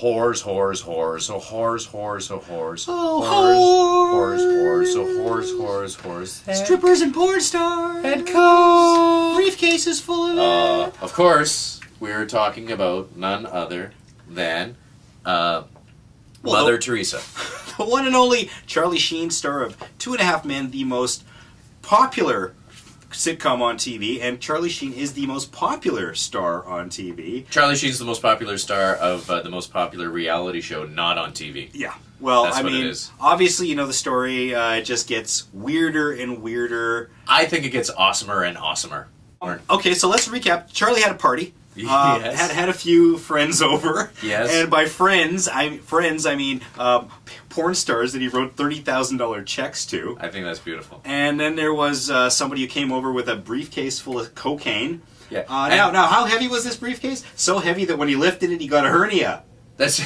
whores, whores, whores, so whores, whores, so whores, whores, strippers and porn stars, and coke, briefcases full of it. Of course, we're talking about none other than Mother Teresa. The one and only Charlie Sheen, star of 2.5 Men, the most popular sitcom on TV, and Charlie Sheen is the most popular star on TV. Charlie Sheen's the most popular star of the most popular reality show not on TV. Yeah. Well, That's I what mean, it is. obviously, you know the story. It just gets weirder and weirder. I think it gets awesomer and awesomer. Okay, so let's recap. Charlie had a party. Yes. Had a few friends over. Yes. And by friends, I mean porn stars that he wrote $30,000 checks to. I think that's beautiful. And then there was somebody who came over with a briefcase full of cocaine. Yeah. Now, how heavy was this briefcase? So heavy that when he lifted it, he got a hernia. That's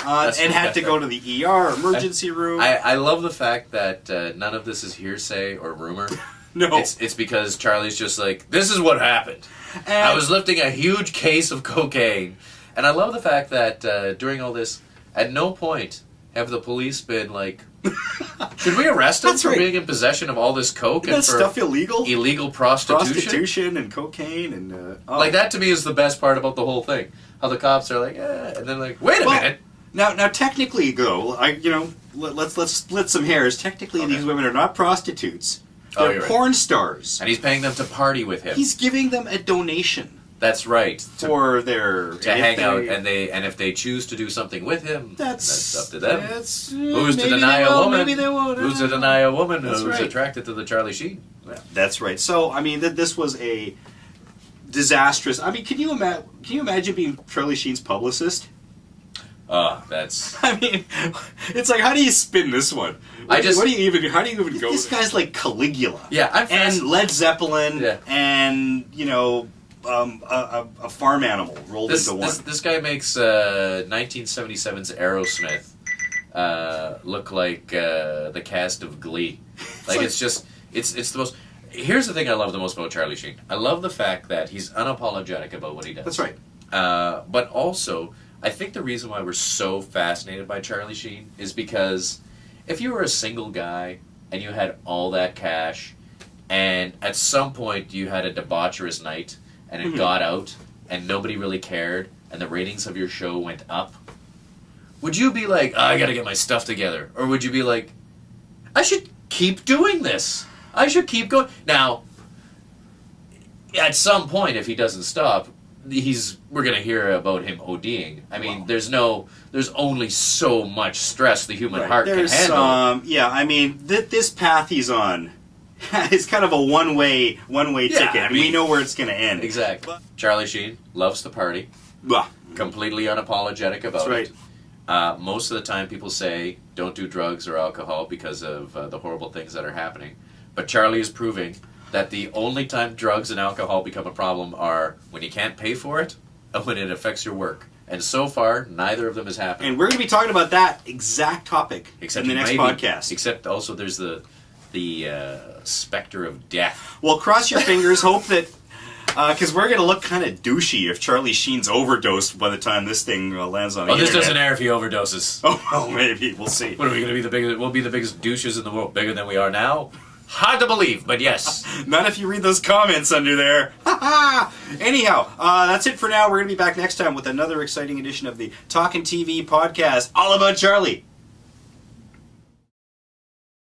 and had to go to the ER, emergency room. I love the fact that none of this is hearsay or rumor. No. It's because Charlie's just like, this is what happened. And I was lifting a huge case of cocaine. And I love the fact that during all this, at no point have the police been like, should we arrest him for being in possession of all this coke Isn't and that for stuff illegal? Illegal prostitution? Prostitution and cocaine and Like, that to me is the best part about the whole thing. How the cops are like, and then like, wait a minute. Now, technically, though, let's split some hairs. Technically, these women are not prostitutes. They're you're right. porn stars. And he's paying them to party with him. He's giving them a donation. That's right. For their... To hang out, and if they choose to do something with him, that's up to them. Who's to deny a woman? Maybe they won't. Who's to deny a woman who's right. attracted to the Charlie Sheen? That's right. So, I mean, this was a disastrous... I mean, can you imagine being Charlie Sheen's publicist? That's... I mean, it's like, how do you spin this one? How do you even go? This guy's like Caligula. Yeah, and Led Zeppelin, Yeah. and a farm animal rolled into one. This guy makes 1977's Aerosmith look like the cast of Glee. Like, it's the most... Here's the thing I love the most about Charlie Sheen. I love the fact that he's unapologetic about what he does. That's right. But also, I think the reason why we're so fascinated by Charlie Sheen is because if you were a single guy and you had all that cash and at some point you had a debaucherous night and it got out and nobody really cared and the ratings of your show went up, would you be like, I gotta get my stuff together? Or would you be like, I should keep doing this. I should keep going. Now, at some point, if he doesn't stop, we're going to hear about him ODing. I mean, there's only so much stress the human heart can handle. I mean, this path he's on is kind of a one-way ticket. I mean, we know where it's going to end. Exactly. Charlie Sheen loves to party. Completely unapologetic about it. Most of the time people say don't do drugs or alcohol because of the horrible things that are happening. But Charlie is proving that the only time drugs and alcohol become a problem are when you can't pay for it and when it affects your work. And so far, neither of them has happened. And we're going to be talking about that exact topic in the next podcast. Except also there's the specter of death. Well, cross your fingers, hope that... Because we're going to look kind of douchey if Charlie Sheen's overdosed by the time this thing lands on the internet. This doesn't air if he overdoses. Oh, maybe. We'll see. What are we going to be the biggest? We'll be the biggest douches in the world, bigger than we are now. Hard to believe, but yes. Not if you read those comments under there. Anyhow, that's it for now. We're going to be back next time with another exciting edition of the Talkin' TV podcast, all about Charlie.